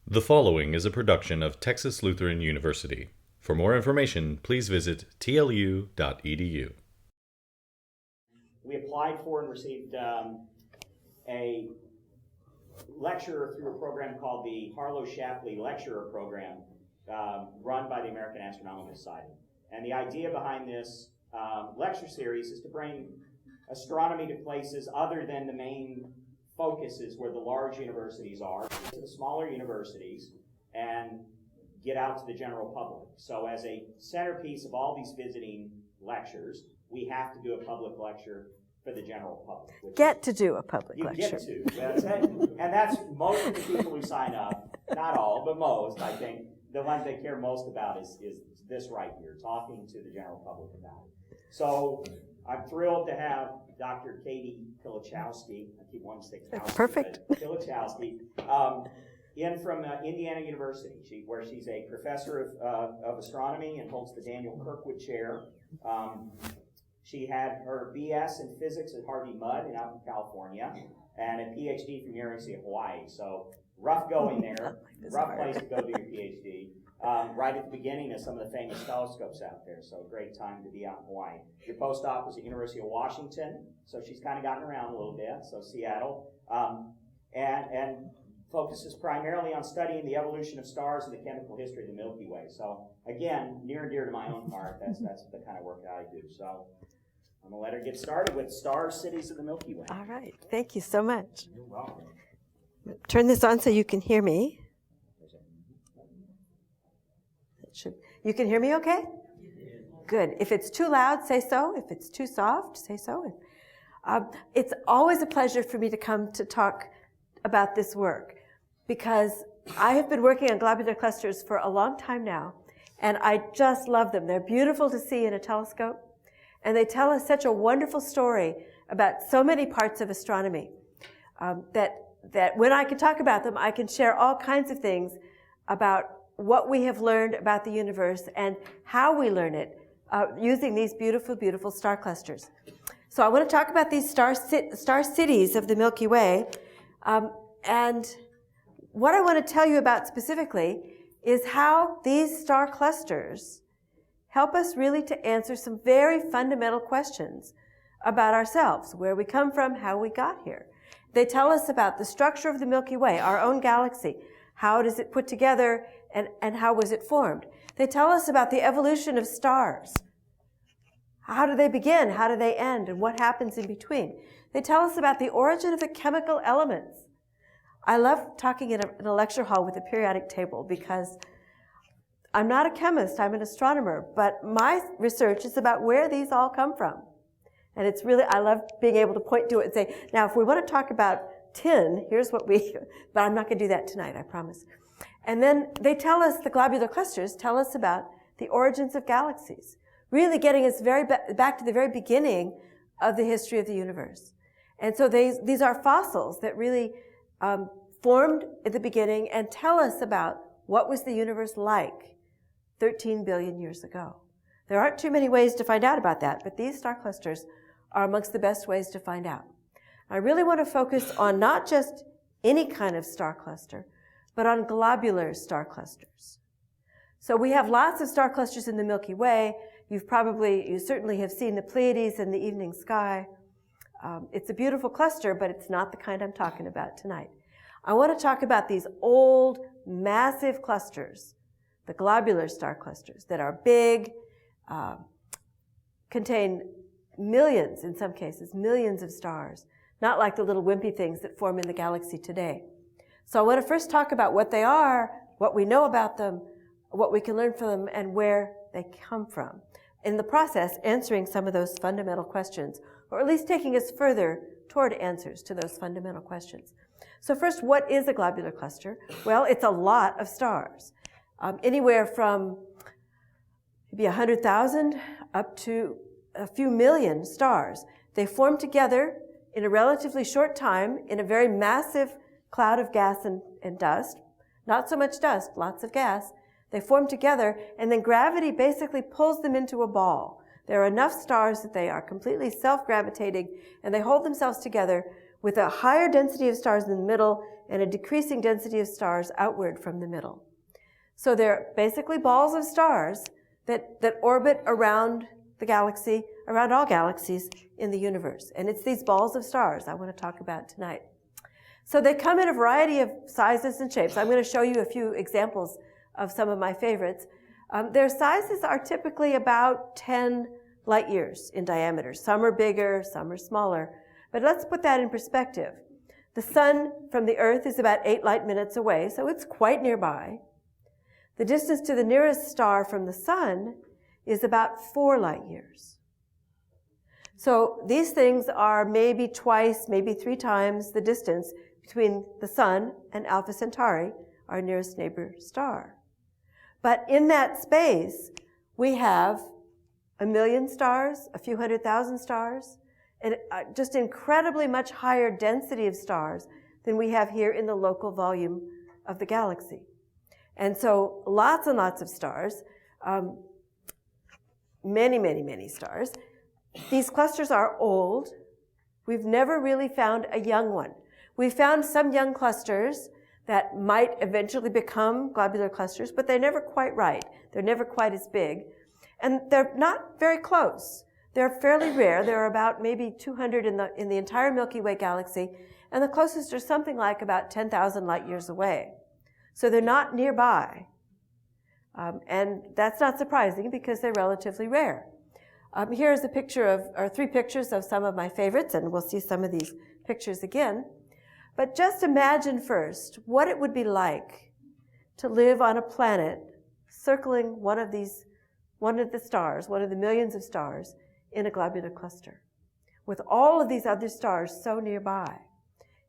The following is a production of Texas Lutheran University. For more information, please visit tlu.edu. We applied for and received a lecture through a program called the Harlow-Shapley Lecturer Program, run by the American Astronomical Society. And the idea behind this lecture series is to bring astronomy to places other than the main focuses where the large universities are, to the smaller universities, and get out to the general public. So as a centerpiece of all these visiting lectures, we have to do a public lecture for the general public. Get to do a public lecture. You get to. That's it. And that's most of the people who sign up, not all, but most, I think, the ones they care most about is this right here, talking to the general public about it. So I'm thrilled to have Dr. Caty Pilachowski, I keep wanting to say Pilachowski, perfect. Pilachowski, in from Indiana University, where she's a professor of astronomy and holds the Daniel Kirkwood Chair. She had her BS in physics at Harvey Mudd out in California, and a PhD from the University of Hawaii. So rough going there, rough place to go do your PhD. Right at the beginning of some of the famous telescopes out there, so great time to be out in Hawaii. Your postdoc was at University of Washington, so she's kind of gotten around a little bit, so Seattle, and focuses primarily on studying the evolution of stars and the chemical history of the Milky Way. So again, near and dear to my own heart, that's the kind of work that I do. So I'm going to let her get started with stars, cities of the Milky Way. All right, thank you so much. You're welcome. Turn this on so you can hear me. You can hear me okay? Good. If it's too loud, say so. If it's too soft, say so. It's always a pleasure for me to come to talk about this work because I have been working on globular clusters for a long time now, and I just love them. They're beautiful to see in a telescope, and they tell us such a wonderful story about so many parts of astronomy that when I can talk about them, I can share all kinds of things about what we have learned about the universe and how we learn it using these beautiful, beautiful star clusters. So I want to talk about these star cities of the Milky Way. And what I want to tell you about specifically is how these star clusters help us really to answer some very fundamental questions about ourselves, where we come from, how we got here. They tell us about the structure of the Milky Way, our own galaxy. How does it put together, and how was it formed? They tell us about the evolution of stars. How do they begin? How do they end? And what happens in between? They tell us about the origin of the chemical elements. I love talking in a lecture hall with a periodic table because I'm not a chemist, I'm an astronomer, but my research is about where these all come from. And it's really, I love being able to point to it and say, now if we want to talk about tin, here's what but I'm not going to do that tonight, I promise. And then they tell us, the globular clusters tell us about the origins of galaxies, really getting us back to the very beginning of the history of the universe. And so these are fossils that really formed at the beginning and tell us about what was the universe like 13 billion years ago. There aren't too many ways to find out about that, but these star clusters are amongst the best ways to find out. I really want to focus on not just any kind of star cluster, but on globular star clusters. So we have lots of star clusters in the Milky Way. You certainly have seen the Pleiades in the evening sky. It's a beautiful cluster, but it's not the kind I'm talking about tonight. I want to talk about these old, massive clusters, the globular star clusters that are big, contain millions, in some cases, millions of stars, not like the little wimpy things that form in the galaxy today. So I want to first talk about what they are, what we know about them, what we can learn from them, and where they come from. In the process, answering some of those fundamental questions, or at least taking us further toward answers to those fundamental questions. So first, what is a globular cluster? Well, it's a lot of stars, anywhere from maybe 100,000 up to a few million stars. They form together in a relatively short time in a very massive cloud of gas and dust. Not so much dust, lots of gas. They form together, and then gravity basically pulls them into a ball. There are enough stars that they are completely self-gravitating, and they hold themselves together with a higher density of stars in the middle and a decreasing density of stars outward from the middle. So they're basically balls of stars that orbit around the galaxy, around all galaxies in the universe. And it's these balls of stars I want to talk about tonight. So they come in a variety of sizes and shapes. I'm going to show you a few examples of some of my favorites. Their sizes are typically about 10 light years in diameter. Some are bigger, some are smaller. But let's put that in perspective. The sun from the Earth is about 8 light minutes away, so it's quite nearby. The distance to the nearest star from the sun is about 4 light years. So these things are maybe twice, maybe 3 times the distance between the sun and Alpha Centauri, our nearest neighbor star. But in that space, we have 1 million stars, a few 100,000 stars, and just incredibly much higher density of stars than we have here in the local volume of the galaxy. And so lots and lots of stars, many, many, many stars. These clusters are old. We've never really found a young one. We found some young clusters that might eventually become globular clusters, but they're never quite right. They're never quite as big. And they're not very close. They're fairly rare. There are about maybe 200 in the entire Milky Way galaxy, and the closest are something like about 10,000 light years away. So they're not nearby. And that's not surprising because they're relatively rare. Here's a picture of, or 3 pictures of some of my favorites, and we'll see some of these pictures again. But just imagine first what it would be like to live on a planet circling one of the stars, one of the millions of stars in a globular cluster, with all of these other stars so nearby.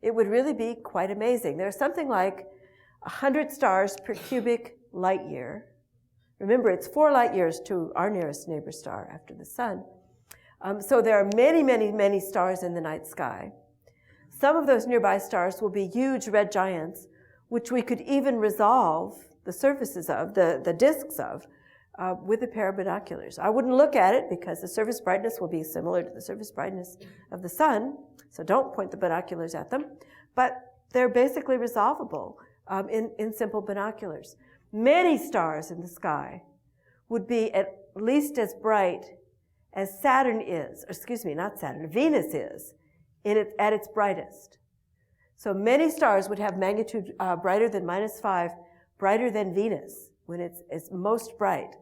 It would really be quite amazing. There's something like 100 stars per cubic light year. Remember, it's 4 light years to our nearest neighbor star after the sun. So there are many, many, many stars in the night sky. Some of those nearby stars will be huge red giants, which we could even resolve the surfaces of, the disks of, with a pair of binoculars. I wouldn't look at it because the surface brightness will be similar to the surface brightness of the sun, so don't point the binoculars at them. But they're basically resolvable in simple binoculars. Many stars in the sky would be at least as bright as Saturn is, or excuse me, not Saturn, Venus is at its brightest. So many stars would have magnitude brighter than -5, brighter than Venus when it's most bright.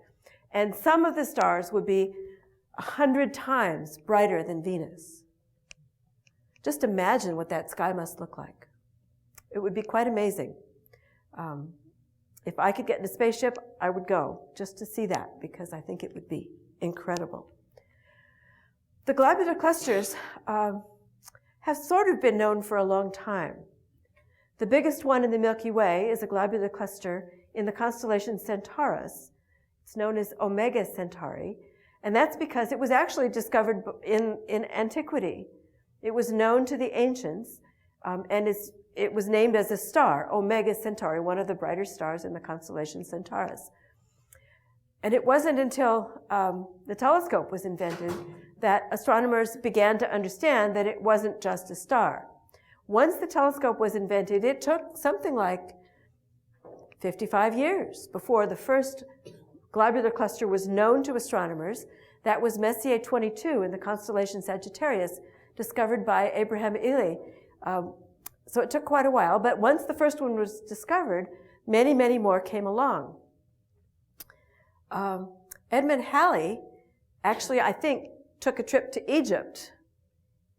And some of the stars would be 100 times brighter than Venus. Just imagine what that sky must look like. It would be quite amazing. If I could get in a spaceship, I would go just to see that because I think it would be incredible. The globular clusters have sort of been known for a long time. The biggest one in the Milky Way is a globular cluster in the constellation Centaurus. It's known as Omega Centauri, and that's because it was actually discovered in antiquity. It was known to the ancients, and it was named as a star, Omega Centauri, one of the brighter stars in the constellation Centaurus. And it wasn't until the telescope was invented that astronomers began to understand that it wasn't just a star. Once the telescope was invented, it took something like 55 years before the first globular cluster was known to astronomers. That was Messier 22 in the constellation Sagittarius, discovered by Abraham Illy. So it took quite a while, but once the first one was discovered, many, many more came along. Edmund Halley actually, I think, took a trip to Egypt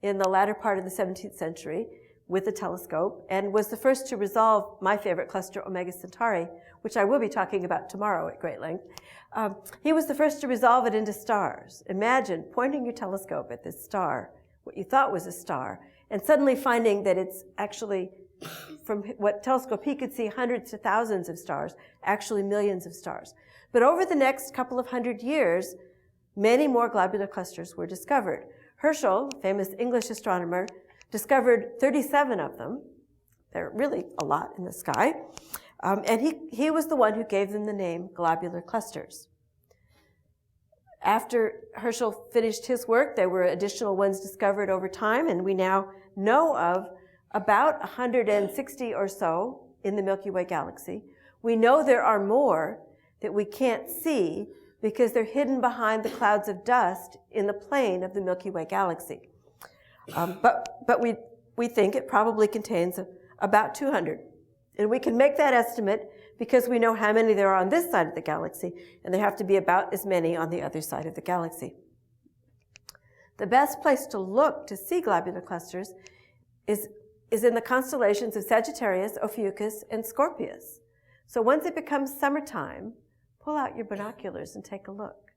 in the latter part of the 17th century with a telescope and was the first to resolve my favorite cluster, Omega Centauri, which I will be talking about tomorrow at great length. He was the first to resolve it into stars. Imagine pointing your telescope at this star, what you thought was a star, and suddenly finding that it's actually, from what telescope he could see, hundreds to thousands of stars, actually millions of stars. But over the next couple of 100 years, many more globular clusters were discovered. Herschel, famous English astronomer, discovered 37 of them. There are really a lot in the sky. And he was the one who gave them the name globular clusters. After Herschel finished his work, there were additional ones discovered over time, and we now know of about 160 or so in the Milky Way galaxy. We know there are more that we can't see because they're hidden behind the clouds of dust in the plane of the Milky Way galaxy. But we think it probably contains about 200. And we can make that estimate because we know how many there are on this side of the galaxy, and there have to be about as many on the other side of the galaxy. The best place to look to see globular clusters is in the constellations of Sagittarius, Ophiuchus, and Scorpius. So once it becomes summertime, pull out your binoculars and take a look.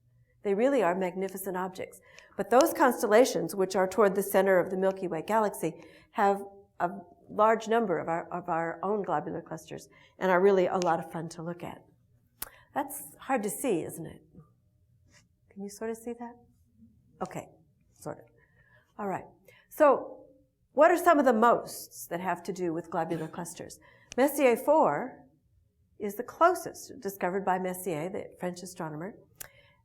They really are magnificent objects. But those constellations, which are toward the center of the Milky Way galaxy, have a large number of our own globular clusters and are really a lot of fun to look at. That's hard to see, isn't it? Can you sort of see that? Okay, sort of. All right. So what are some of the mosts that have to do with globular clusters? Messier 4 is the closest, discovered by Messier, the French astronomer.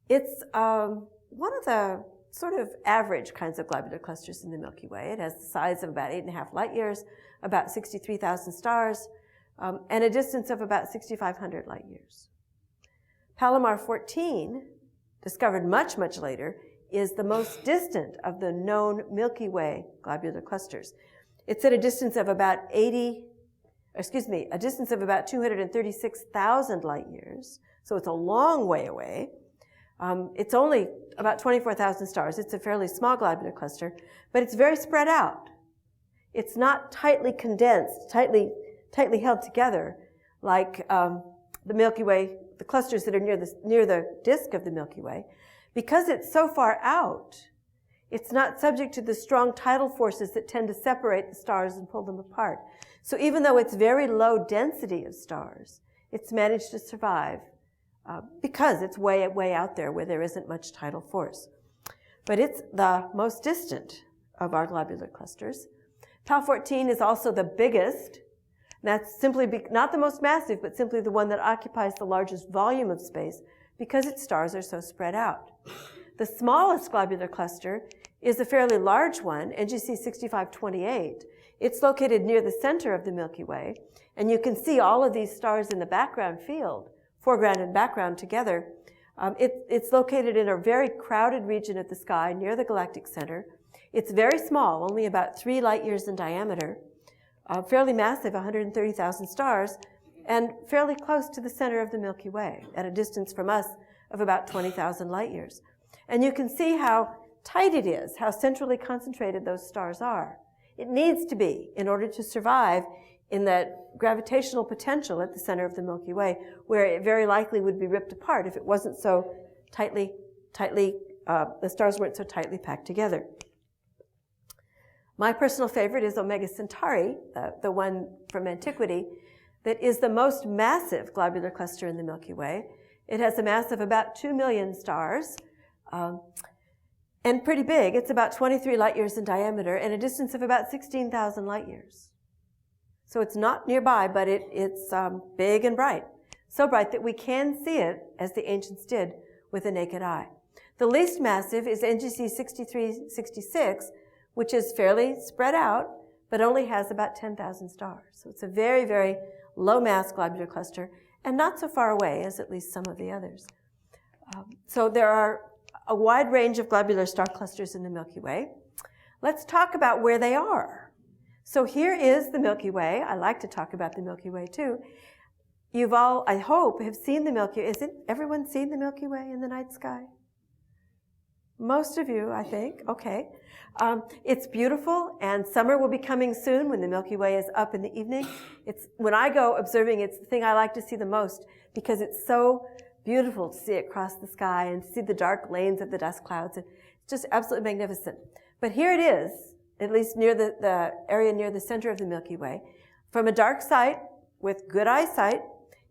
It's one of the sort of average kinds of globular clusters in the Milky Way. It has the size of about 8.5 light years, about 63,000 stars, and a distance of about 6,500 light years. Palomar 14, discovered much, much later, is the most distant of the known Milky Way globular clusters. It's at a distance of about a distance of about 236,000 light years, so it's a long way away. It's only about 24,000 stars. It's a fairly small globular cluster, but it's very spread out. It's not tightly condensed, tightly held together like the Milky Way, the clusters that are near the disk of the Milky Way. Because it's so far out, it's not subject to the strong tidal forces that tend to separate the stars and pull them apart. So even though it's very low density of stars, it's managed to survive because it's way out there where there isn't much tidal force. But it's the most distant of our globular clusters. Pal 14 is also the biggest. That's simply not the most massive, but simply the one that occupies the largest volume of space because its stars are so spread out. The smallest globular cluster is a fairly large one, NGC 6528. It's located near the center of the Milky Way, and you can see all of these stars in the background field, foreground and background together. It's located in a very crowded region of the sky near the galactic center. It's very small, only about 3 light years in diameter, fairly massive, 130,000 stars, and fairly close to the center of the Milky Way, at a distance from us of about 20,000 light years. And you can see how tight it is, how centrally concentrated those stars are. It needs to be in order to survive in that gravitational potential at the center of the Milky Way, where it very likely would be ripped apart if it wasn't so tightly, the stars weren't so tightly packed together. My personal favorite is Omega Centauri, the one from antiquity, that is the most massive globular cluster in the Milky Way. It has a mass of about 2 million stars, and pretty big. It's about 23 light years in diameter and a distance of about 16,000 light years. So it's not nearby, but it's big and bright. So bright that we can see it, as the ancients did, with the naked eye. The least massive is NGC 6366, which is fairly spread out, but only has about 10,000 stars. So it's a very, very low mass globular cluster, and not so far away as at least some of the others. So there are a wide range of globular star clusters in the Milky Way. Let's talk about where they are. So here is the Milky Way. I like to talk about the Milky Way too. You've all, I hope, have seen the Milky Way. Is it everyone seen the Milky Way in the night sky? Most of you, I think. Okay. It's beautiful, and summer will be coming soon when the Milky Way is up in the evening. When I go observing, it's the thing I like to see the most because it's so beautiful to see it cross the sky and to see the dark lanes of the dust clouds. It's just absolutely magnificent. But here it is, at least near the area near the center of the Milky Way. From a dark site with good eyesight,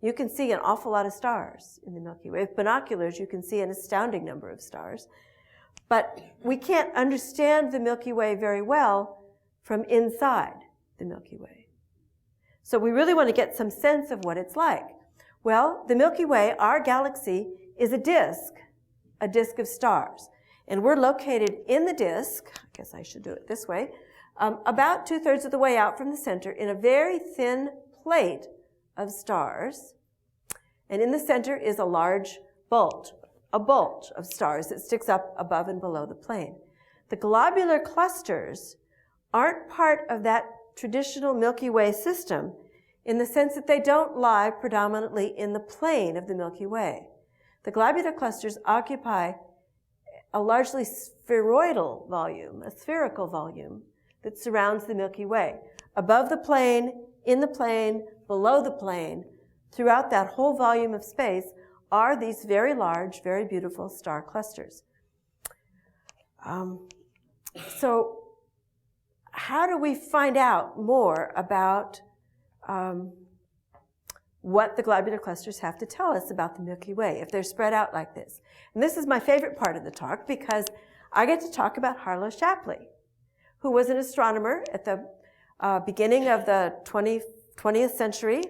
you can see an awful lot of stars in the Milky Way. With binoculars, you can see an astounding number of stars. But we can't understand the Milky Way very well from inside the Milky Way. So we really want to get some sense of what it's like. Well, the Milky Way, our galaxy, is a disk a disk of stars. And we're located in the disk, I guess I should do it this way, about 2/3 of the way out from the center in a very thin plate of stars. And in the center is a large bulge of stars that sticks up above and below the plane. The globular clusters aren't part of that traditional Milky Way system in the sense that they don't lie predominantly in the plane of the Milky Way. The globular clusters occupy a largely spheroidal volume, a spherical volume that surrounds the Milky Way. Above the plane, in the plane, below the plane, throughout that whole volume of space are these very large, very beautiful star clusters. So how do we find out more about what the globular clusters have to tell us about the Milky Way if they're spread out like this? And this is my favorite part of the talk because I get to talk about Harlow Shapley, who was an astronomer at the beginning of the 20th century.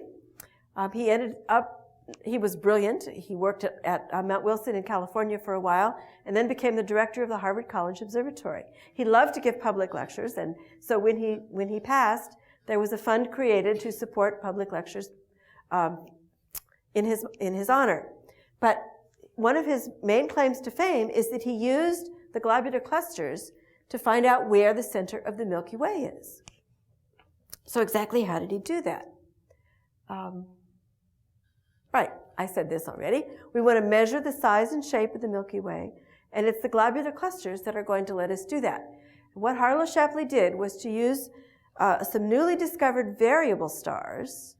He was brilliant. He worked at Mount Wilson in California for a while and then became the director of the Harvard College Observatory. He loved to give public lectures, and so when he passed, there was a fund created to support public lectures in his honor. But one of his main claims to fame is that he used the globular clusters to find out where the center of the Milky Way is. So exactly how did he do that? Right, I said this already. We want to measure the size and shape of the Milky Way, and it's the globular clusters that are going to let us do that. And what Harlow Shapley did was to use some newly discovered variable stars,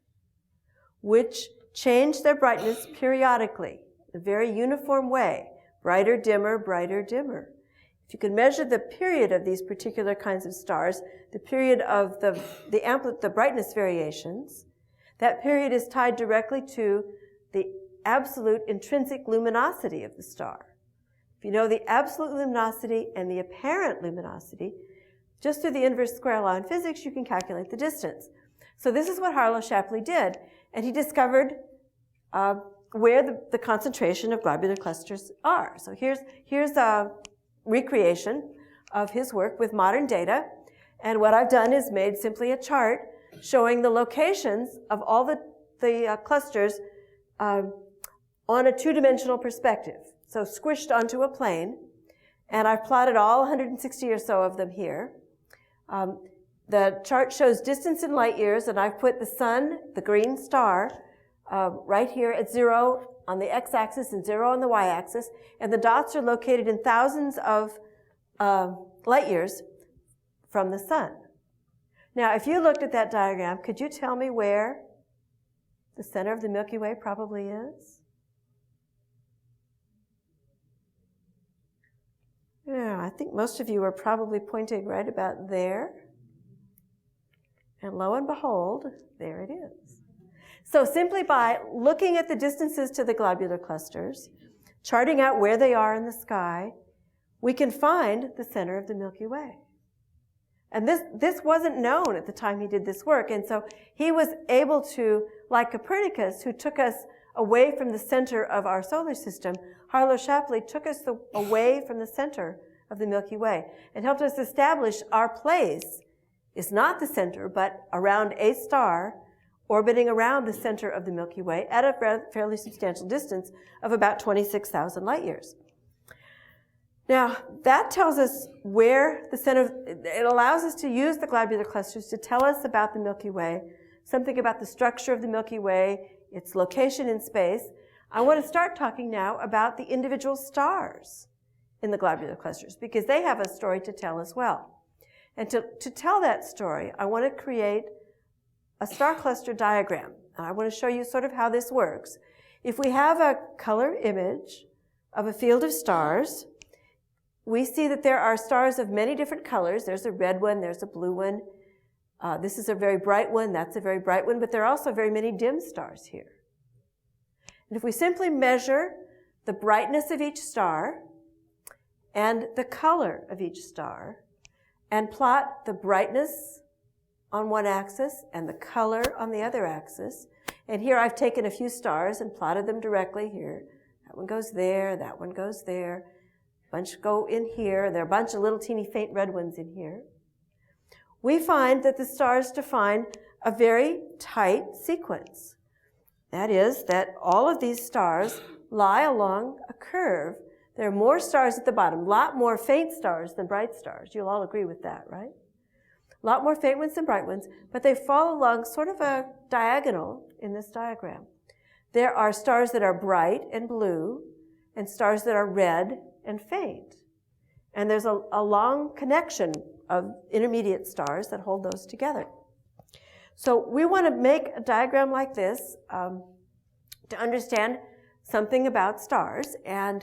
which change their brightness periodically, in a very uniform way, brighter, dimmer, brighter, dimmer. If you can measure the period of these particular kinds of stars, the period of the brightness variations, that period is tied directly to the absolute intrinsic luminosity of the star. If you know the absolute luminosity and the apparent luminosity, just through the inverse square law in physics, you can calculate the distance. So this is what Harlow Shapley did, and he discovered where the concentration of globular clusters are. So here's a recreation of his work with modern data, and what I've done is made simply a chart showing the locations of all the clusters on a two-dimensional perspective, so squished onto a plane, and I've plotted all 160 or so of them here. The chart shows distance in light years, and I've put the sun, the green star, right here at 0 on the x-axis and 0 on the y-axis, and the dots are located in thousands of light years from the sun. Now, if you looked at that diagram, could you tell me where the center of the Milky Way probably is? Yeah, I think most of you are probably pointing right about there. And lo and behold, there it is. So simply by looking at the distances to the globular clusters, charting out where they are in the sky, we can find the center of the Milky Way. And this wasn't known at the time he did this work. And so he was able to, like Copernicus, who took us away from the center of our solar system, Harlow Shapley took us away from the center of the Milky Way and helped us establish our place is not the center, but around a star orbiting around the center of the Milky Way at a fairly substantial distance of about 26,000 light years. Now, that tells us where the center, it allows us to use the globular clusters to tell us about the Milky Way, something about the structure of the Milky Way, its location in space. I want to start talking now about the individual stars in the globular clusters, because they have a story to tell as well. And to tell that story, I want to create a star cluster diagram. And I want to show you sort of how this works. If we have a color image of a field of stars, we see that there are stars of many different colors. There's a red one, there's a blue one. This is a very bright one, that's a very bright one, but there are also very many dim stars here. And if we simply measure the brightness of each star and the color of each star and plot the brightness on one axis and the color on the other axis, and here I've taken a few stars and plotted them directly here. That one goes there, that one goes there. A bunch go in here. There are a bunch of little teeny faint red ones in here. We find that the stars define a very tight sequence. That is, that all of these stars lie along a curve. There are more stars at the bottom, a lot more faint stars than bright stars. You'll all agree with that, right? A lot more faint ones than bright ones, but they fall along sort of a diagonal in this diagram. There are stars that are bright and blue, and stars that are red and faint. And there's a long connection of intermediate stars that hold those together. So we want to make a diagram like this to understand something about stars. And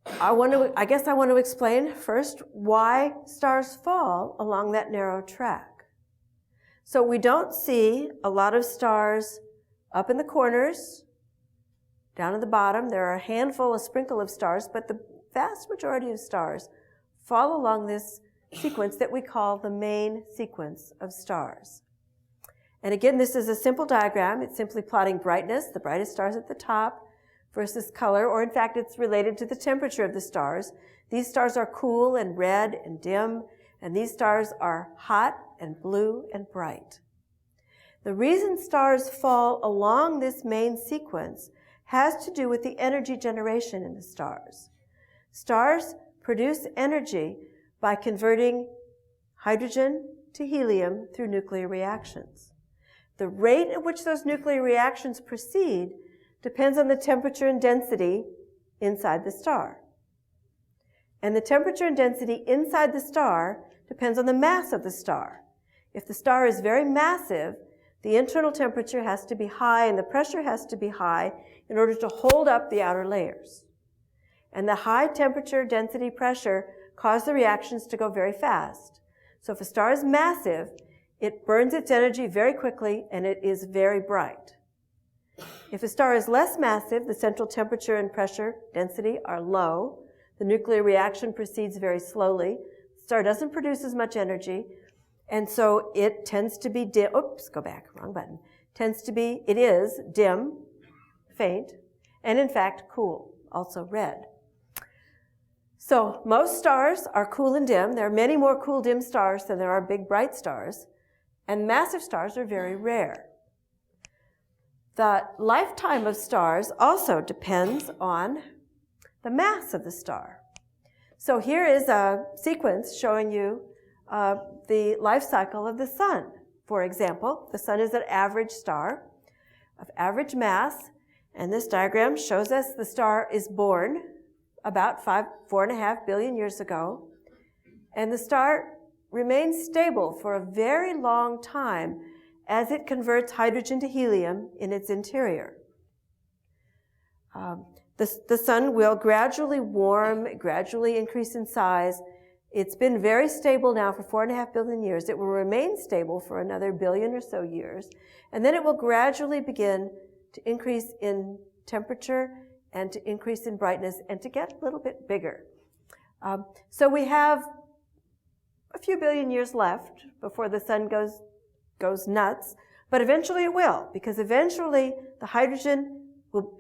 I guess I want to explain first why stars fall along that narrow track. So we don't see a lot of stars up in the corners, down at the bottom. There are a sprinkle of stars, but the vast majority of stars fall along this sequence that we call the main sequence of stars. And again, this is a simple diagram. It's simply plotting brightness, the brightest stars at the top, versus color, or in fact, it's related to the temperature of the stars. These stars are cool and red and dim, and these stars are hot and blue and bright. The reason stars fall along this main sequence has to do with the energy generation in the stars. Stars produce energy by converting hydrogen to helium through nuclear reactions. The rate at which those nuclear reactions proceed depends on the temperature and density inside the star. And the temperature and density inside the star depends on the mass of the star. If the star is very massive, the internal temperature has to be high and the pressure has to be high in order to hold up the outer layers. And the high temperature, density, pressure cause the reactions to go very fast. So if a star is massive, it burns its energy very quickly and it is very bright. If a star is less massive, the central temperature and pressure density are low. The nuclear reaction proceeds very slowly. The star doesn't produce as much energy, and so it tends to be dim. Oops, go back, wrong button. It is dim, faint, and in fact cool, also red. So most stars are cool and dim. There are many more cool, dim stars than there are big, bright stars, and massive stars are very rare. The lifetime of stars also depends on the mass of the star. So here is a sequence showing you the life cycle of the sun. For example, the sun is an average star of average mass, and this diagram shows us the star is born about 4.5 billion years ago, and the star remains stable for a very long time as it converts hydrogen to helium in its interior. The sun will gradually warm, gradually increase in size. It's been very stable now for 4.5 billion years. It will remain stable for another billion or so years, and then it will gradually begin to increase in temperature and to increase in brightness and to get a little bit bigger. So we have a few billion years left before the sun goes nuts, but eventually it will, because eventually the hydrogen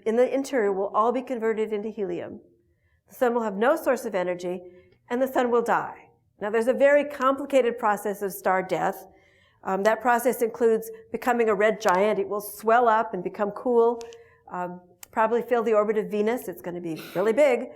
in the interior will all be converted into helium. The sun will have no source of energy, and the sun will die. Now, there's a very complicated process of star death. That process includes becoming a red giant. It will swell up and become cool, probably fill the orbit of Venus. It's going to be really big.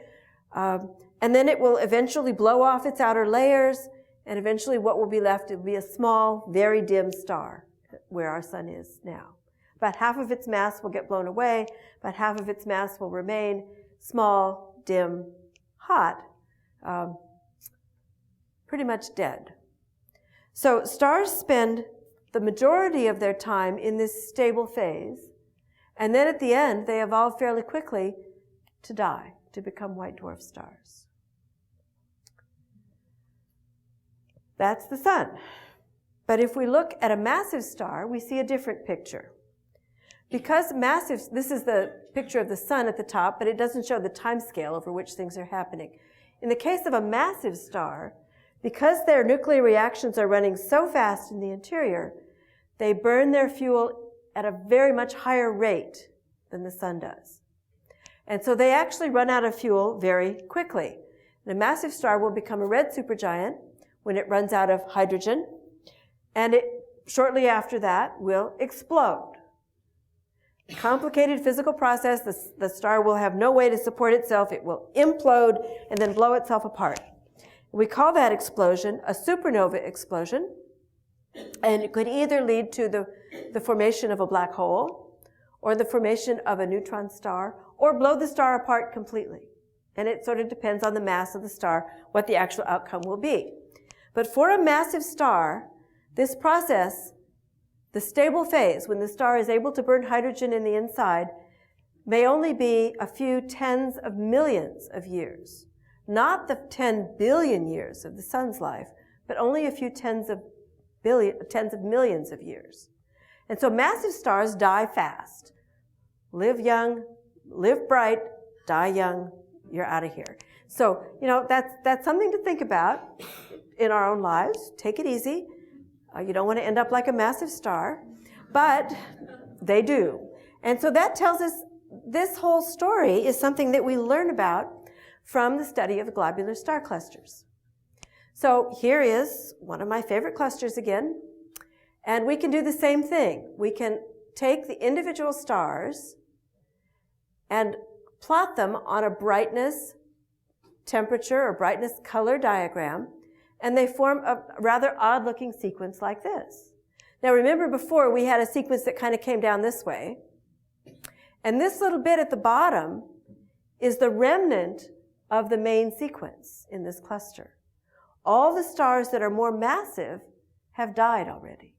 And then it will eventually blow off its outer layers, and eventually what will be left will be a small, very dim star where our sun is now. About half of its mass will get blown away, about half of its mass will remain small, dim, hot, pretty much dead. So stars spend the majority of their time in this stable phase, and then at the end they evolve fairly quickly to die, to become white dwarf stars. That's the sun. But if we look at a massive star, we see a different picture. Because massive, this is the picture of the sun at the top, but it doesn't show the time scale over which things are happening. In the case of a massive star, because their nuclear reactions are running so fast in the interior, they burn their fuel at a very much higher rate than the sun does. And so they actually run out of fuel very quickly. And a massive star will become a red supergiant when it runs out of hydrogen, and it shortly after that will explode. Complicated physical process. The star will have no way to support itself. It will implode and then blow itself apart. We call that explosion a supernova explosion, and it could either lead to the formation of a black hole or the formation of a neutron star or blow the star apart completely. And it sort of depends on the mass of the star what the actual outcome will be. But for a massive star, this process, the stable phase, when the star is able to burn hydrogen in the inside, may only be a few tens of millions of years. Not the 10 billion years of the sun's life, but only a few tens of millions of years. And so massive stars die fast. Live young, live bright, die young, you're out of here. So, that's something to think about in our own lives. Take it easy. You don't want to end up like a massive star, but they do. And so that tells us this whole story is something that we learn about from the study of globular star clusters. So here is one of my favorite clusters again, and we can do the same thing. We can take the individual stars and plot them on a brightness, temperature, or brightness color diagram, and they form a rather odd-looking sequence like this. Now remember before we had a sequence that kind of came down this way, and this little bit at the bottom is the remnant of the main sequence in this cluster. All the stars that are more massive have died already.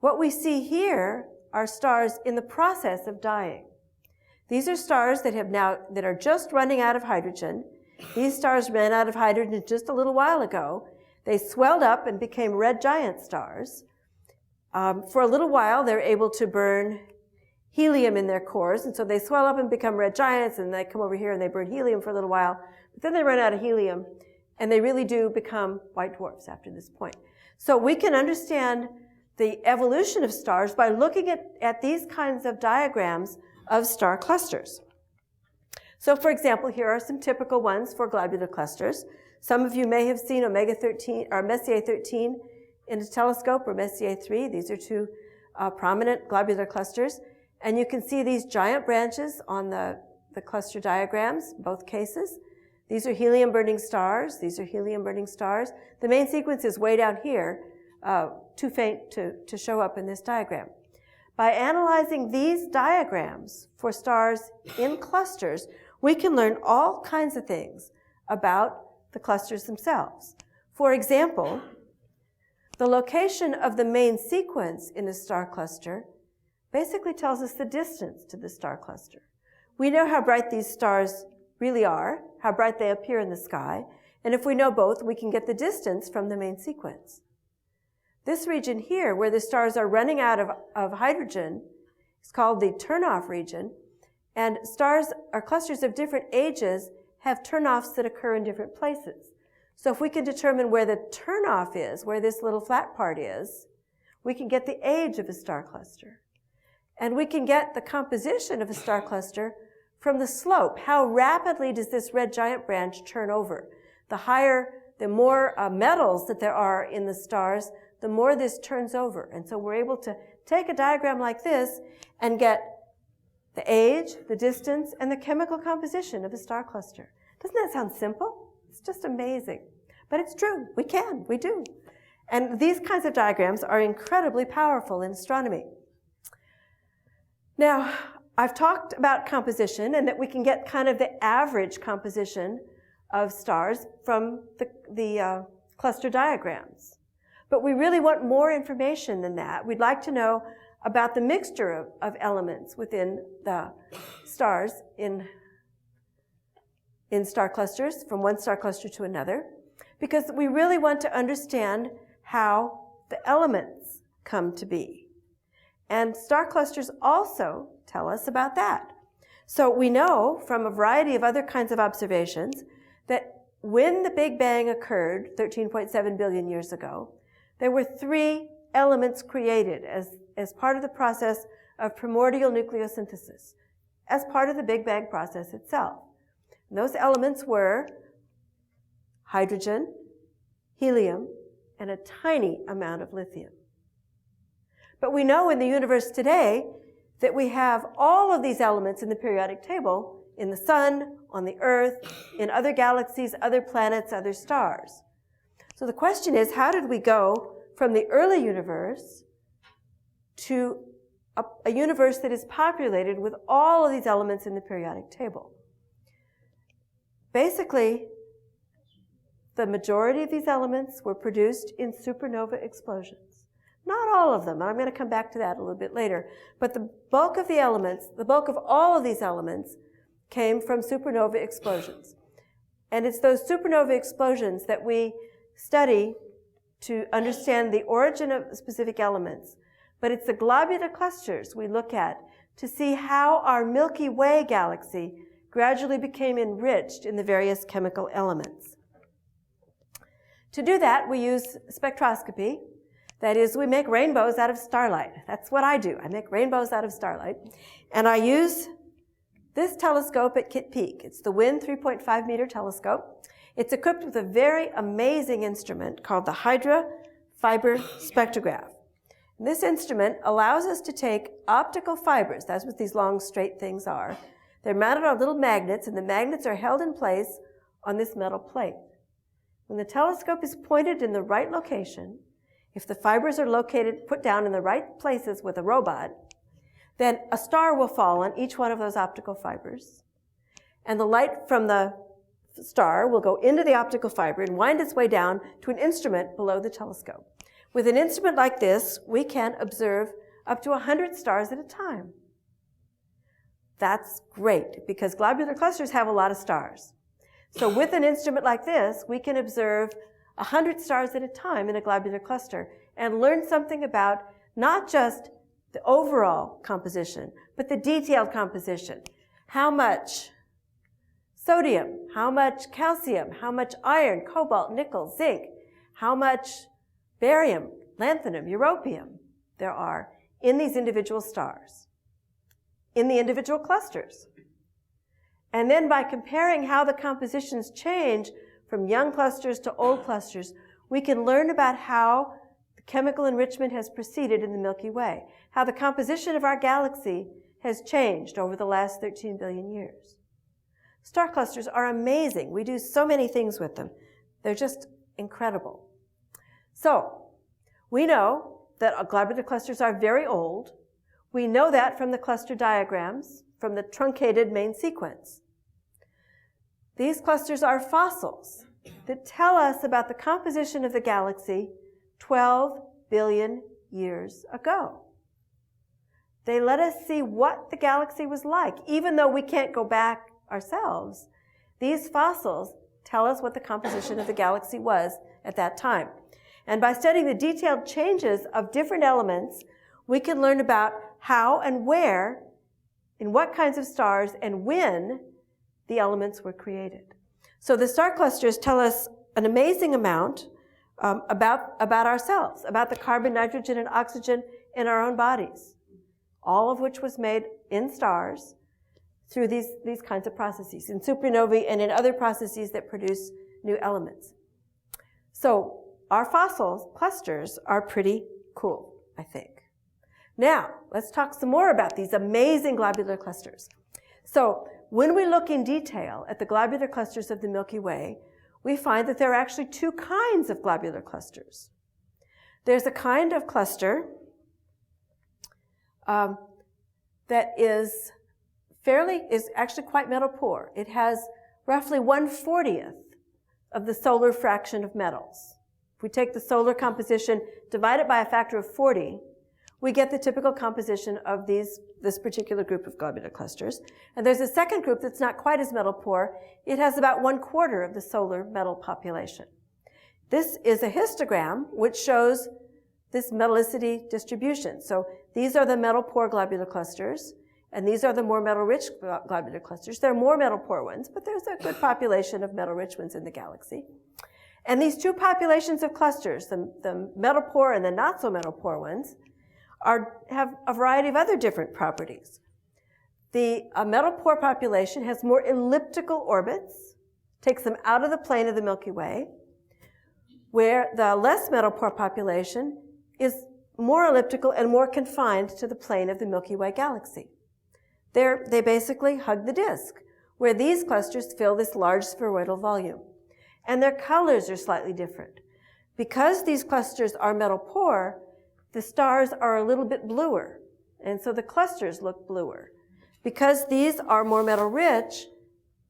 What we see here are stars in the process of dying. These are stars that are just running out of hydrogen. These stars ran out of hydrogen just a little while ago. They swelled up and became red giant stars. For a little while, they're able to burn helium in their cores, and so they swell up and become red giants, and they come over here and they burn helium for a little while, but then they run out of helium, and they really do become white dwarfs after this point. So we can understand the evolution of stars by looking at these kinds of diagrams of star clusters. So for example, here are some typical ones for globular clusters. Some of you may have seen Omega 13 or Messier 13 in a telescope, or Messier 3. These are two prominent globular clusters. And you can see these giant branches on the cluster diagrams, both cases. These are helium-burning stars. These are helium-burning stars. The main sequence is way down here, too faint to show up in this diagram. By analyzing these diagrams for stars in clusters, we can learn all kinds of things about the clusters themselves. For example, the location of the main sequence in a star cluster basically tells us the distance to the star cluster. We know how bright these stars really are, how bright they appear in the sky, and if we know both, we can get the distance from the main sequence. This region here, where the stars are running out of hydrogen, is called the Turnoff Region, and stars or clusters of different ages have turnoffs that occur in different places. So if we can determine where the turnoff is, where this little flat part is, we can get the age of a star cluster. And we can get the composition of a star cluster from the slope. How rapidly does this red giant branch turn over? The more metals that there are in the stars, the more this turns over. And so we're able to take a diagram like this and get the age, the distance, and the chemical composition of a star cluster. Doesn't that sound simple? It's just amazing. But it's true. We do. And these kinds of diagrams are incredibly powerful in astronomy. Now, I've talked about composition and that we can get kind of the average composition of stars from the cluster diagrams. But we really want more information than that. We'd like to know about the mixture of elements within the stars in star clusters, from one star cluster to another, because we really want to understand how the elements come to be. And star clusters also tell us about that. So we know from a variety of other kinds of observations that when the Big Bang occurred 13.7 billion years ago, there were 3 elements created as part of the process of primordial nucleosynthesis. as part of the Big Bang process itself. And those elements were hydrogen, helium, and a tiny amount of lithium. But we know in the universe today that we have all of these elements in the periodic table in the sun, on the earth, in other galaxies, other planets, other stars. So the question is, how did we go from the early universe to a universe that is populated with all of these elements in the periodic table? Basically, the majority of these elements were produced in supernova explosions. Not all of them, and I'm going to come back to that a little bit later, but the bulk of the elements, the bulk of all of these elements came from supernova explosions. And it's those supernova explosions that we study to understand the origin of specific elements. But it's the globular clusters we look at to see how our Milky Way galaxy gradually became enriched in the various chemical elements. To do that, we use spectroscopy. That is, we make rainbows out of starlight. That's what I do. I make rainbows out of starlight. And I use this telescope at Kitt Peak. It's the WIN 3.5 meter telescope. It's equipped with a very amazing instrument called the Hydra fiber spectrograph. And this instrument allows us to take optical fibers. That's what these long straight things are. They're mounted on little magnets, and the magnets are held in place on this metal plate. When the telescope is pointed in the right location, if the fibers are put down in the right places with a robot, then a star will fall on each one of those optical fibers. And the light from the star will go into the optical fiber and wind its way down to an instrument below the telescope. With an instrument like this, we can observe up to 100 stars at a time. That's great, because globular clusters have a lot of stars. So with an instrument like this, we can observe 100 stars at a time in a globular cluster and learn something about not just the overall composition, but the detailed composition. How much sodium, how much calcium, how much iron, cobalt, nickel, zinc, how much barium, lanthanum, europium there are in these individual stars, in the individual clusters. And then by comparing how the compositions change from young clusters to old clusters, we can learn about how the chemical enrichment has proceeded in the Milky Way, how the composition of our galaxy has changed over the last 13 billion years. Star clusters are amazing. We do so many things with them. They're just incredible. So, we know that globular clusters are very old. We know that from the cluster diagrams, from the truncated main sequence. These clusters are fossils that tell us about the composition of the galaxy 12 billion years ago. They let us see what the galaxy was like. Even though we can't go back ourselves, these fossils tell us what the composition of the galaxy was at that time. And by studying the detailed changes of different elements, we can learn about how and where, in what kinds of stars, and when the elements were created. So the star clusters tell us an amazing amount about ourselves, about the carbon, nitrogen, and oxygen in our own bodies, all of which was made in stars through these kinds of processes, in supernovae and in other processes that produce new elements. So our fossil clusters are pretty cool, I think. Now, let's talk some more about these amazing globular clusters. So when we look in detail at the globular clusters of the Milky Way, we find that there are actually two kinds of globular clusters. There's a kind of cluster that is actually quite metal poor. It has roughly 1/40th of the solar fraction of metals. If we take the solar composition, divide it by a factor of 40, we get the typical composition of this particular group of globular clusters. And there's a second group that's not quite as metal poor. It has about 1/4 of the solar metal population. This is a histogram which shows this metallicity distribution. So these are the metal poor globular clusters, and these are the more metal rich globular clusters. There are more metal poor ones, but there's a good population of metal rich ones in the galaxy. And these two populations of clusters, the metal poor and the not so metal poor ones, have a variety of other different properties. The metal poor population has more elliptical orbits, takes them out of the plane of the Milky Way, where the less metal poor population is more elliptical and more confined to the plane of the Milky Way galaxy. They basically hug the disk, where these clusters fill this large spheroidal volume. And their colors are slightly different. Because these clusters are metal poor, the stars are a little bit bluer, and so the clusters look bluer. Because these are more metal rich,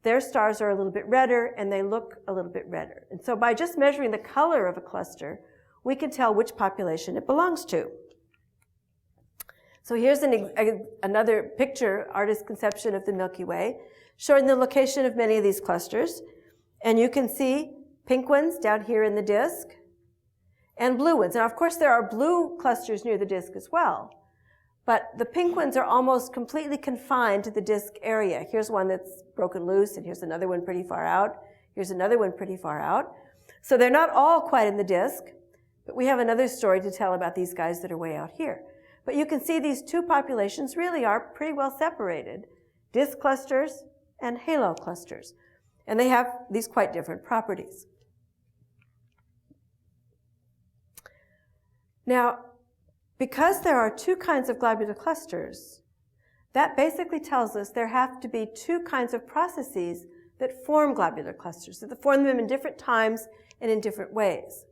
their stars are a little bit redder, and they look a little bit redder. And so by just measuring the color of a cluster, we can tell which population it belongs to. So here's another picture, artist's conception of the Milky Way, showing the location of many of these clusters. And you can see pink ones down here in the disk and blue ones. And of course, there are blue clusters near the disk as well. But the pink ones are almost completely confined to the disk area. Here's one that's broken loose, and here's another one pretty far out. Here's another one pretty far out. So they're not all quite in the disk, but we have another story to tell about these guys that are way out here. But you can see these two populations really are pretty well separated, disk clusters and halo clusters. And they have these quite different properties. Now, because there are two kinds of globular clusters, that basically tells us there have to be two kinds of processes that form globular clusters, that form them in different times and in different ways.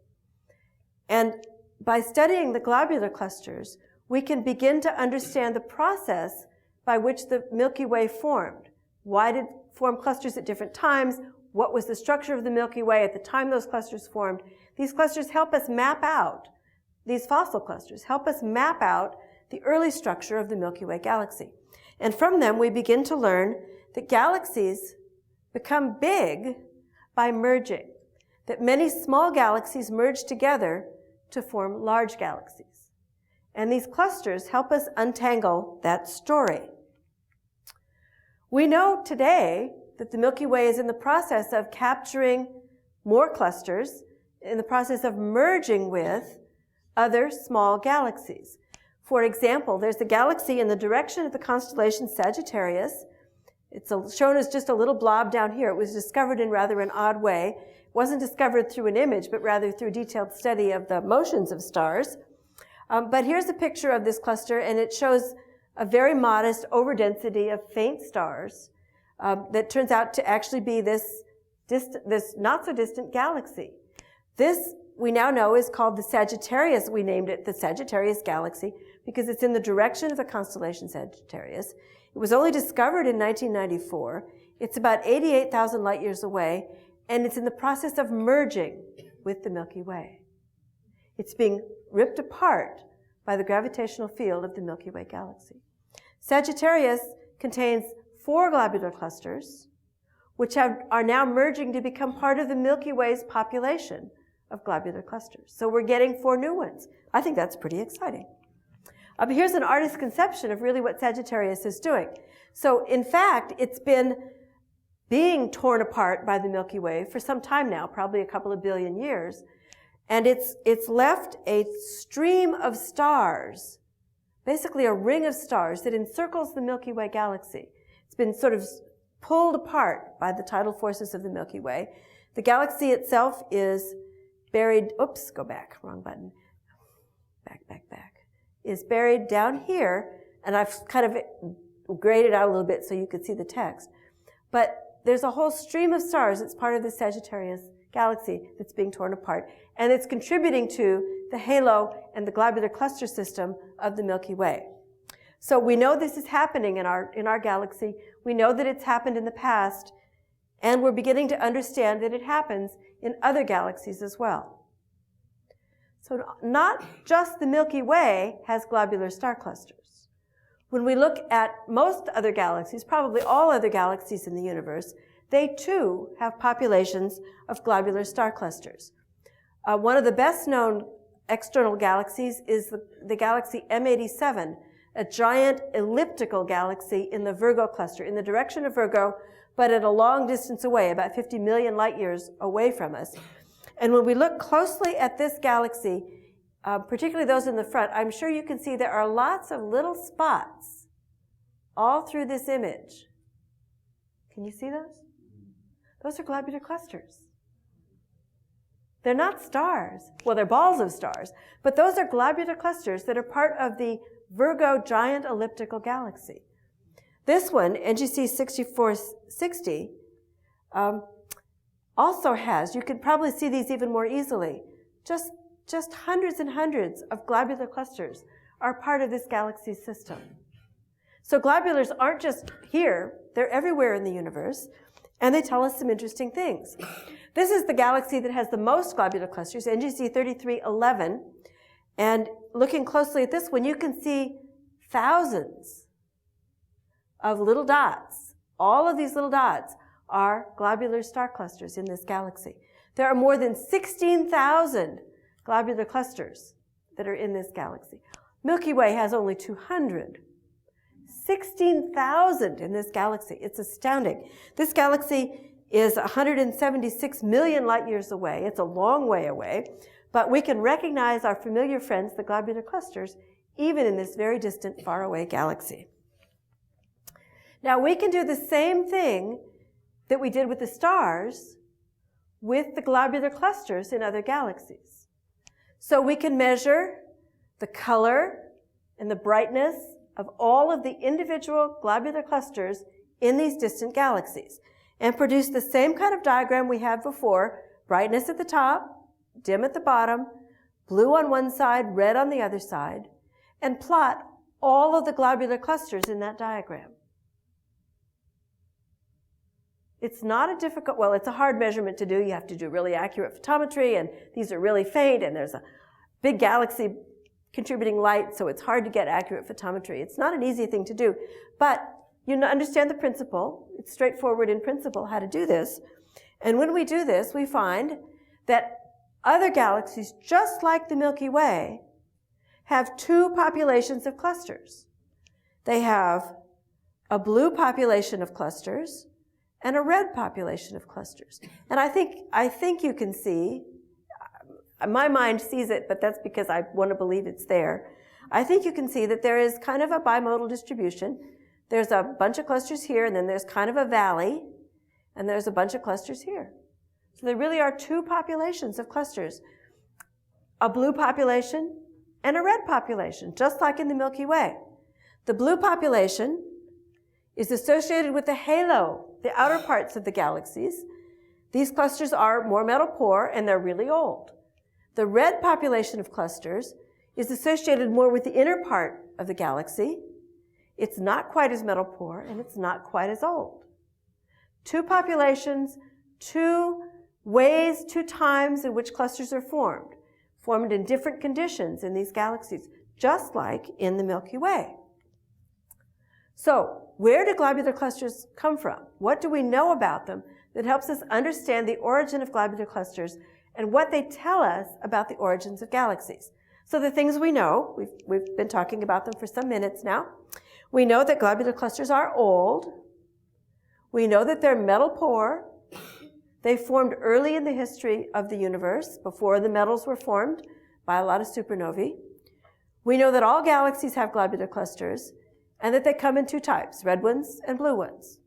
And by studying the globular clusters, we can begin to understand the process by which the Milky Way formed. Why did it form clusters at different times? What was the structure of the Milky Way at the time those clusters formed? These clusters help us map out, these fossil clusters help us map out the early structure of the Milky Way galaxy. And from them, we begin to learn that galaxies become big by merging, that many small galaxies merge together to form large galaxies. And these clusters help us untangle that story. We know today that the Milky Way is in the process of capturing more clusters, in the process of merging with other small galaxies. For example, there's a galaxy in the direction of the constellation Sagittarius. It's shown as just a little blob down here. It was discovered in rather an odd way. It wasn't discovered through an image, but rather through detailed study of the motions of stars. But here's a picture of this cluster, and it shows a very modest overdensity of faint stars that turns out to actually be this not-so-distant galaxy. This, we now know, is called the Sagittarius. We named it the Sagittarius Galaxy because it's in the direction of the constellation Sagittarius. It was only discovered in 1994. It's about 88,000 light years away, and it's in the process of merging with the Milky Way. It's being ripped apart by the gravitational field of the Milky Way galaxy. Sagittarius contains 4 globular clusters, which are now merging to become part of the Milky Way's population of globular clusters. So we're getting 4 new ones. I think that's pretty exciting. Here's an artist's conception of really what Sagittarius is doing. So in fact, it's been being torn apart by the Milky Way for some time now, probably a couple of billion years. And it's left a stream of stars, basically a ring of stars that encircles the Milky Way galaxy. It's been sort of pulled apart by the tidal forces of the Milky Way. The galaxy itself is buried, oops, go back, wrong button. Back. Is buried down here, and I've kind of graded out a little bit so you could see the text. But there's a whole stream of stars that's part of the Sagittarius galaxy that's being torn apart, and it's contributing to the halo and the globular cluster system of the Milky Way. So we know this is happening in our galaxy. We know that it's happened in the past, and we're beginning to understand that it happens in other galaxies as well. So not just the Milky Way has globular star clusters. When we look at most other galaxies, probably all other galaxies in the universe, they too have populations of globular star clusters. One of the best known external galaxies is the galaxy M87, a giant elliptical galaxy in the Virgo cluster, in the direction of Virgo, but at a long distance away, about 50 million light years away from us. And when we look closely at this galaxy, particularly those in the front, I'm sure you can see there are lots of little spots all through this image. Can you see those? Those are globular clusters. They're not stars. Well, they're balls of stars, but those are globular clusters that are part of the Virgo giant elliptical galaxy. This one, NGC 6460, also has, you can probably see these even more easily, just hundreds and hundreds of globular clusters are part of this galaxy system. So globulars aren't just here, they're everywhere in the universe, and they tell us some interesting things. This is the galaxy that has the most globular clusters, NGC 3311, and looking closely at this one, you can see thousands of little dots. All of these little dots are globular star clusters in this galaxy. There are more than 16,000 globular clusters that are in this galaxy. Milky Way has only 200. 16,000 in this galaxy. It's astounding. This galaxy is 176 million light years away. It's a long way away, but we can recognize our familiar friends, the globular clusters, even in this very distant, faraway galaxy. Now, we can do the same thing that we did with the stars with the globular clusters in other galaxies. So we can measure the color and the brightness of all of the individual globular clusters in these distant galaxies and produce the same kind of diagram we had before, brightness at the top, dim at the bottom, blue on one side, red on the other side, and plot all of the globular clusters in that diagram. It's not a difficult, well, it's a hard measurement to do. You have to do really accurate photometry, and these are really faint, and there's a big galaxy contributing light, so it's hard to get accurate photometry. It's not an easy thing to do, but you understand the principle. It's straightforward in principle how to do this. And when we do this, we find that other galaxies, just like the Milky Way, have two populations of clusters. They have a blue population of clusters and a red population of clusters. And I think you can see, my mind sees it, but that's because I want to believe it's there. I think you can see that there is kind of a bimodal distribution. There's a bunch of clusters here, and then there's kind of a valley, and there's a bunch of clusters here. So there really are two populations of clusters, a blue population and a red population, just like in the Milky Way. The blue population is associated with the halo, the outer parts of the galaxies. These clusters are more metal poor, and they're really old. The red population of clusters is associated more with the inner part of the galaxy. It's not quite as metal poor, and it's not quite as old. Two populations, two ways, two times in which clusters are formed in different conditions in these galaxies, just like in the Milky Way. So, where do globular clusters come from? What do we know about them that helps us understand the origin of globular clusters and what they tell us about the origins of galaxies? So the things we know, we've been talking about them for some minutes now. We know that globular clusters are old. We know that they're metal poor. They formed early in the history of the universe, before the metals were formed by a lot of supernovae. We know that all galaxies have globular clusters, and that they come in two types, red ones and blue ones.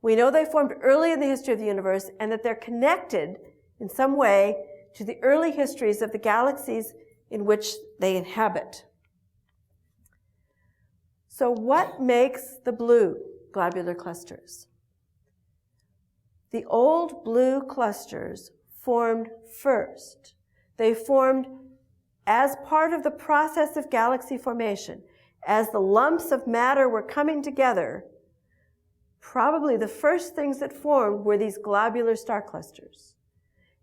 We know they formed early in the history of the universe, and that they're connected in some way to the early histories of the galaxies in which they inhabit. So what makes the blue globular clusters? The old blue clusters formed first. They formed as part of the process of galaxy formation. As the lumps of matter were coming together, probably the first things that formed were these globular star clusters.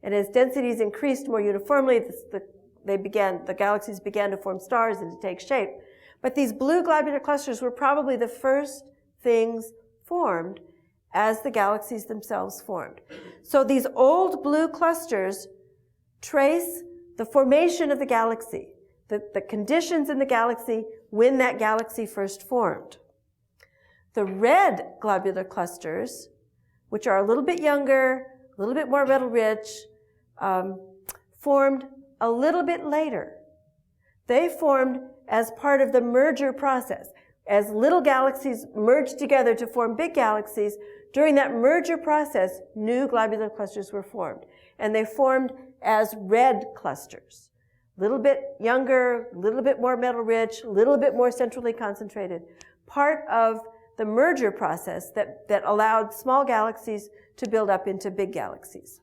And as densities increased more uniformly, the galaxies began to form stars and to take shape. But these blue globular clusters were probably the first things formed as the galaxies themselves formed. So these old blue clusters trace the formation of the galaxy, the conditions in the galaxy when that galaxy first formed. The red globular clusters, which are a little bit younger, a little bit more metal rich, formed a little bit later. They formed as part of the merger process. As little galaxies merged together to form big galaxies, during that merger process, new globular clusters were formed. And they formed as red clusters. A little bit younger, a little bit more metal-rich, a little bit more centrally concentrated. Part of the merger process that allowed small galaxies to build up into big galaxies.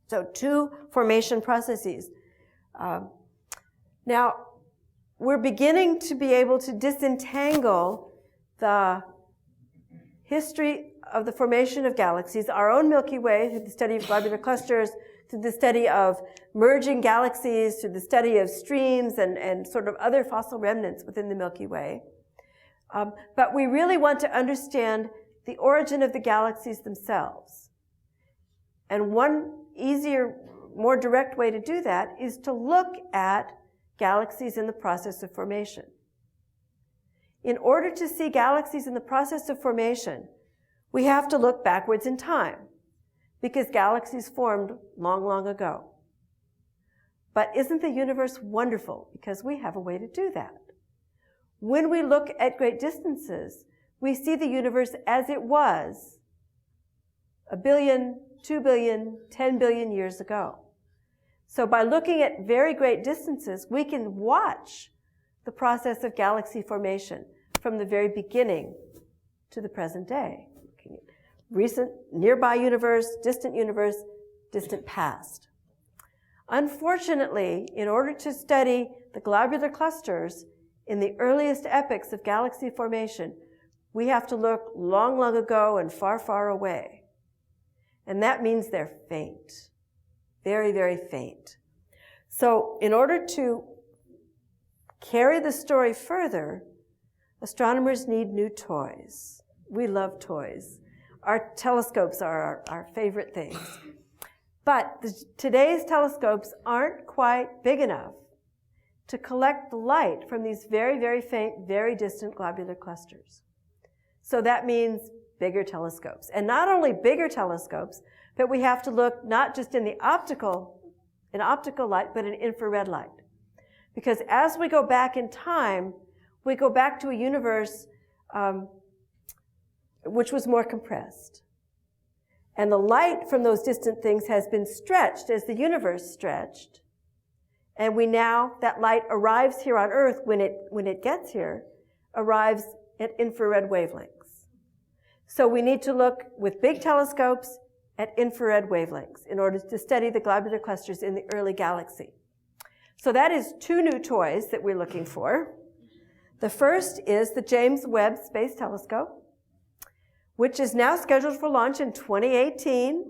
So 2 formation processes. Now, we're beginning to be able to disentangle the history of the formation of galaxies, our own Milky Way, through the study of globular clusters, through the study of merging galaxies, through the study of streams and sort of other fossil remnants within the Milky Way. But we really want to understand the origin of the galaxies themselves. And one easier, more direct way to do that is to look at galaxies in the process of formation. In order to see galaxies in the process of formation, we have to look backwards in time, because galaxies formed long, long ago. But isn't the universe wonderful? Because we have a way to do that. When we look at great distances, we see the universe as it was 1 billion, 2 billion, 10 billion years ago. So by looking at very great distances, we can watch the process of galaxy formation from the very beginning to the present day. Recent, nearby universe, distant past. Unfortunately, in order to study the globular clusters in the earliest epochs of galaxy formation, we have to look long, long ago and far, far away. And that means they're faint. Very, very faint. So in order to carry the story further, astronomers need new toys. We love toys. Our telescopes are our favorite things. But today's telescopes aren't quite big enough to collect the light from these very, very faint, very distant globular clusters. So that means bigger telescopes. And not only bigger telescopes, but we have to look not just in optical light, but in infrared light. Because as we go back in time, we go back to a universe which was more compressed. And the light from those distant things has been stretched as the universe stretched. And that light arrives here on Earth when it gets here, arrives at infrared wavelengths. So we need to look with big telescopes at infrared wavelengths in order to study the globular clusters in the early galaxy. So that is 2 new toys that we're looking for. The first is the James Webb Space Telescope, which is now scheduled for launch in 2018.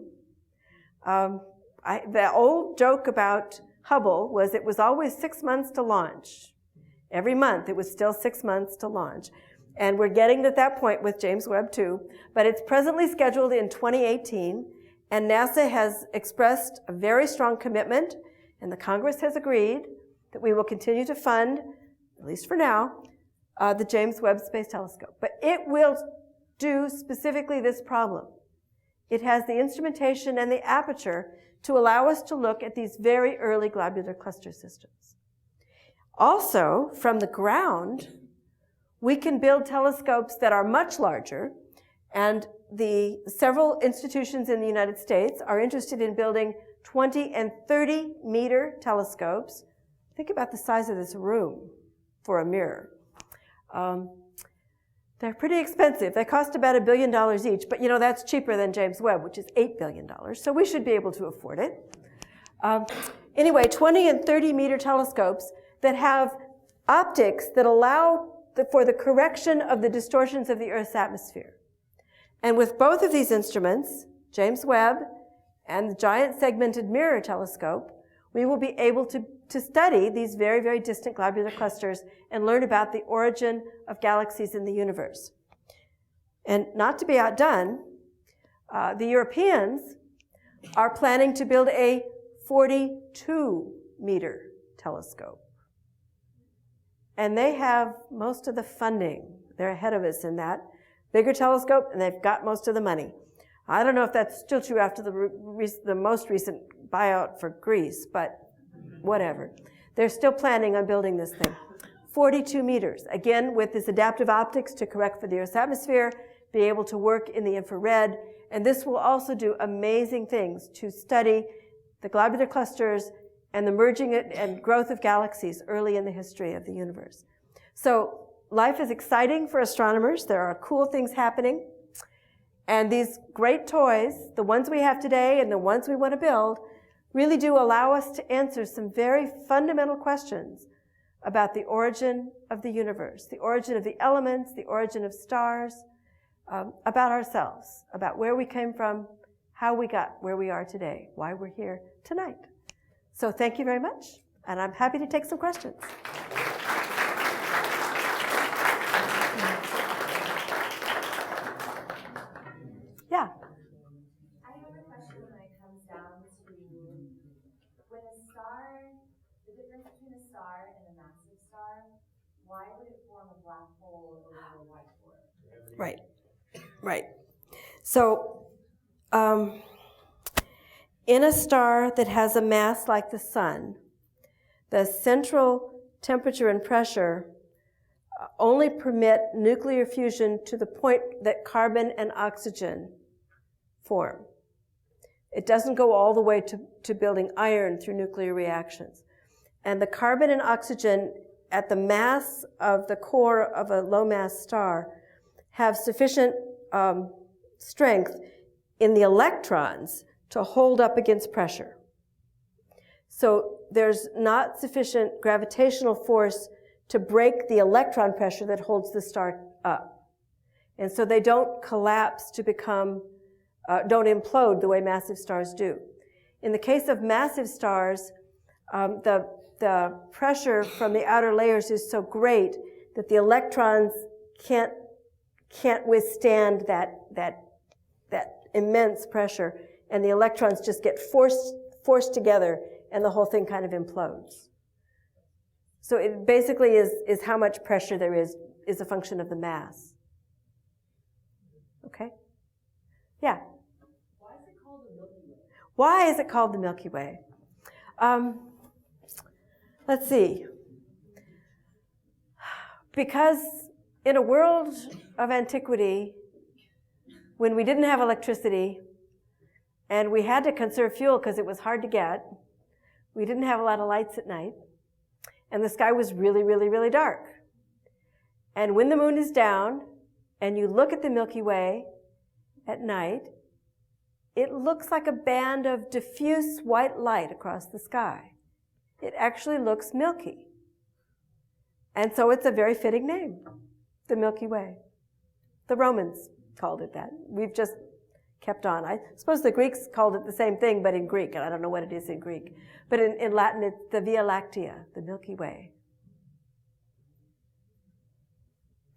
The old joke about Hubble was it was always 6 months to launch. Every month it was still 6 months to launch. And we're getting to that point with James Webb too. But it's presently scheduled in 2018. And NASA has expressed a very strong commitment, and the Congress has agreed that we will continue to fund, at least for now, the James Webb Space Telescope. But it will do specifically this problem. It has the instrumentation and the aperture to allow us to look at these very early globular cluster systems. Also, from the ground, we can build telescopes that are much larger, and the several institutions in the United States are interested in building 20 and 30 meter telescopes. Think about the size of this room for a mirror. They're pretty expensive. They cost about $1 billion each, but that's cheaper than James Webb, which is $8 billion, so we should be able to afford it. Anyway, 20 and 30 meter telescopes that have optics that allow for the correction of the distortions of the Earth's atmosphere. And with both of these instruments, James Webb and the Giant Segmented Mirror Telescope, we will be able to study these very, very distant globular clusters and learn about the origin of galaxies in the universe. And not to be outdone, the Europeans are planning to build a 42-meter telescope. And they have most of the funding. They're ahead of us in that. Bigger telescope, and they've got most of the money. I don't know if that's still true after the most recent buyout for Greece, but whatever. They're still planning on building this thing. 42 meters. Again, with this adaptive optics to correct for the Earth's atmosphere, be able to work in the infrared. And this will also do amazing things to study the globular clusters and the merging and growth of galaxies early in the history of the universe. So life is exciting for astronomers. There are cool things happening. And these great toys, the ones we have today and the ones we want to build, really do allow us to answer some very fundamental questions about the origin of the universe, the origin of the elements, the origin of stars, about ourselves, about where we came from, how we got where we are today, why we're here tonight. So thank you very much, and I'm happy to take some questions. Yeah. I have a question when it comes down to when a star, the difference between a star and a massive star, why would it form a black hole over a white dwarf? Right, right. So, in a star that has a mass like the sun, the central temperature and pressure only permit nuclear fusion to the point that carbon and oxygen form. It doesn't go all the way to building iron through nuclear reactions. And the carbon and oxygen at the mass of the core of a low mass star have sufficient strength in the electrons to hold up against pressure. So there's not sufficient gravitational force to break the electron pressure that holds the star up. And so they don't collapse to become, don't implode the way massive stars do. In the case of massive stars, the pressure from the outer layers is so great that the electrons can't withstand that immense pressure, and the electrons just get forced together, and the whole thing kind of implodes. So it basically is how much pressure there is a function of the mass. Okay? Yeah? Why is it called the Milky Way? Why is it called the Milky Way? Let's see. Because in a world of antiquity, when we didn't have electricity and we had to conserve fuel because it was hard to get, we didn't have a lot of lights at night, and the sky was really, really, really dark. And when the moon is down and you look at the Milky Way at night, it looks like a band of diffuse white light across the sky. It actually looks milky. And so it's a very fitting name, the Milky Way. The Romans called it that. We've just kept on. I suppose the Greeks called it the same thing, but in Greek, and I don't know what it is in Greek. But in Latin, it's the Via Lactea, the Milky Way.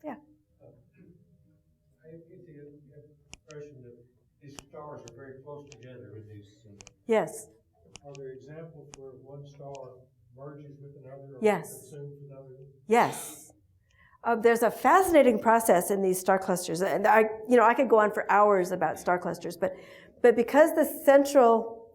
Yeah. I get the impression that these stars are very close together in these. Yes. Are there examples where one star merges with another or Yes. consumes another? Yes. There's a fascinating process in these star clusters, and I could go on for hours about star clusters, but because the central,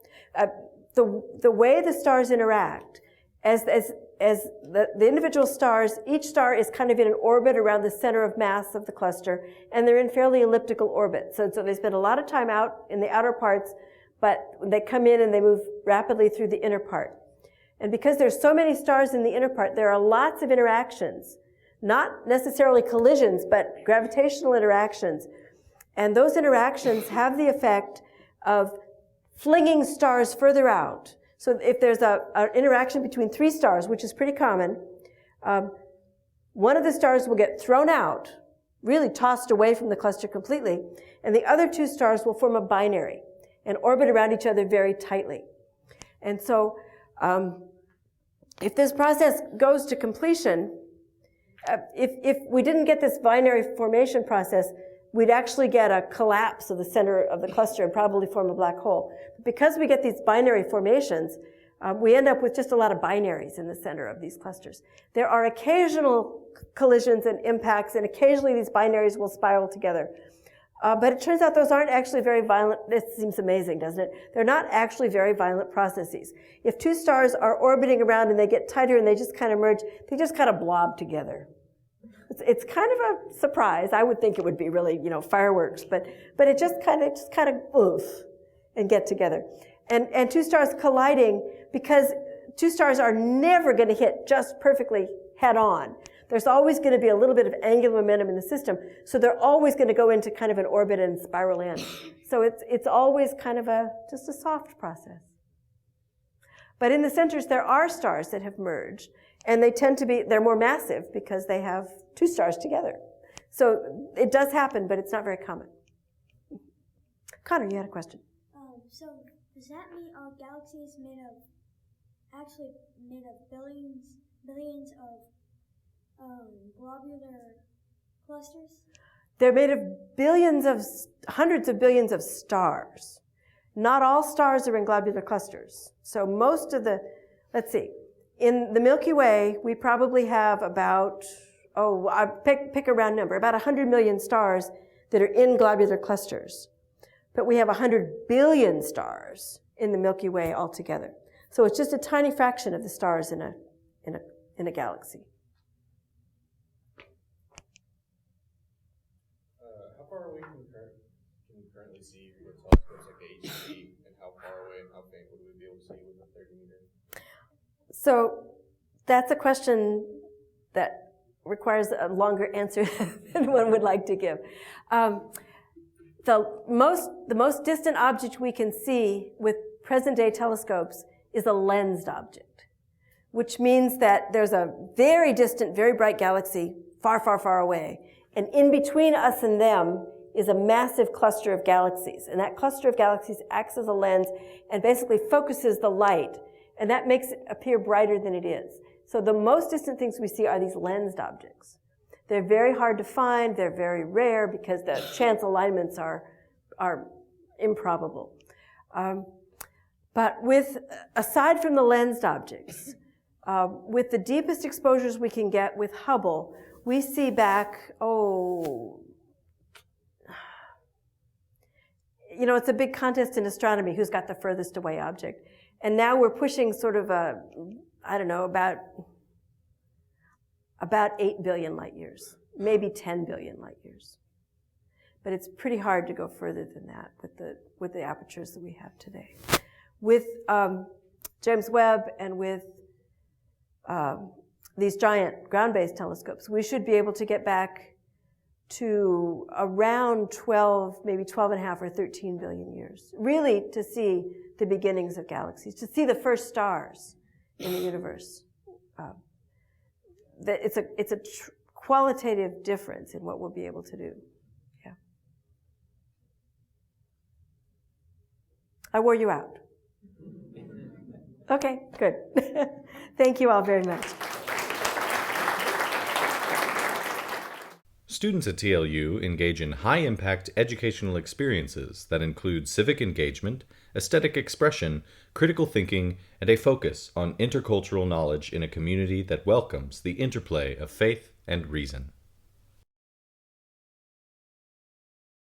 the way the stars interact, as the individual stars, each star is kind of in an orbit around the center of mass of the cluster, and they're in fairly elliptical orbits. So they spend a lot of time out in the outer parts, but they come in and they move rapidly through the inner part. And because there's so many stars in the inner part, there are lots of interactions. Not necessarily collisions, but gravitational interactions. And those interactions have the effect of flinging stars further out. So if there's an interaction between three stars, which is pretty common, one of the stars will get thrown out, really tossed away from the cluster completely, and the other two stars will form a binary and orbit around each other very tightly. And so if this process goes to completion, if we didn't get this binary formation process, we'd actually get a collapse of the center of the cluster and probably form a black hole. But because we get these binary formations, we end up with just a lot of binaries in the center of these clusters. There are occasional collisions and impacts, and occasionally these binaries will spiral together. But it turns out those aren't actually very violent. This seems amazing, doesn't it? They're not actually very violent processes. If two stars are orbiting around and they get tighter and they just kind of merge, they just kind of blob together. It's kind of a surprise. I would think it would be really, fireworks, but it just kind of oof and get together. And two stars colliding, because two stars are never going to hit just perfectly head on. There's always going to be a little bit of angular momentum in the system, so they're always going to go into kind of an orbit and spiral in. So it's always kind of just a soft process. But in the centers, there are stars that have merged, and they're more massive because they have two stars together. So it does happen, but it's not very common. Connor, you had a question. So does that mean our galaxy is made of billions of globular clusters? They're made of hundreds of billions of stars. Not all stars are in globular clusters. So most of in the Milky Way, we probably have about, pick a round number, about 100 million stars that are in globular clusters. But we have 100 billion stars in the Milky Way altogether. So it's just a tiny fraction of the stars in a galaxy. How far away can you currently see with telescopes like the HC, and how far away and how faint would we be able to see with a 30-meter? So that's a question that requires a longer answer than one would like to give. The most distant object we can see with present-day telescopes is a lensed object, which means that there's a very distant, very bright galaxy far, far, far away. And in between us and them is a massive cluster of galaxies. And that cluster of galaxies acts as a lens and basically focuses the light. And that makes it appear brighter than it is. So the most distant things we see are these lensed objects. They're very hard to find. They're very rare because the chance alignments are improbable. But aside from the lensed objects, with the deepest exposures we can get with Hubble, we see back, it's a big contest in astronomy, who's got the furthest away object. And now we're pushing sort of about 8 billion light years, maybe 10 billion light years. But it's pretty hard to go further than that with the apertures that we have today. With James Webb and with these giant ground-based telescopes, we should be able to get back to around 12, maybe 12 and a half or 13 billion years, really to see the beginnings of galaxies, to see the first stars in the universe. It's a qualitative difference in what we'll be able to do. Yeah. I wore you out. Okay, good. Thank you all very much. Students at TLU engage in high-impact educational experiences that include civic engagement, aesthetic expression, critical thinking, and a focus on intercultural knowledge in a community that welcomes the interplay of faith and reason.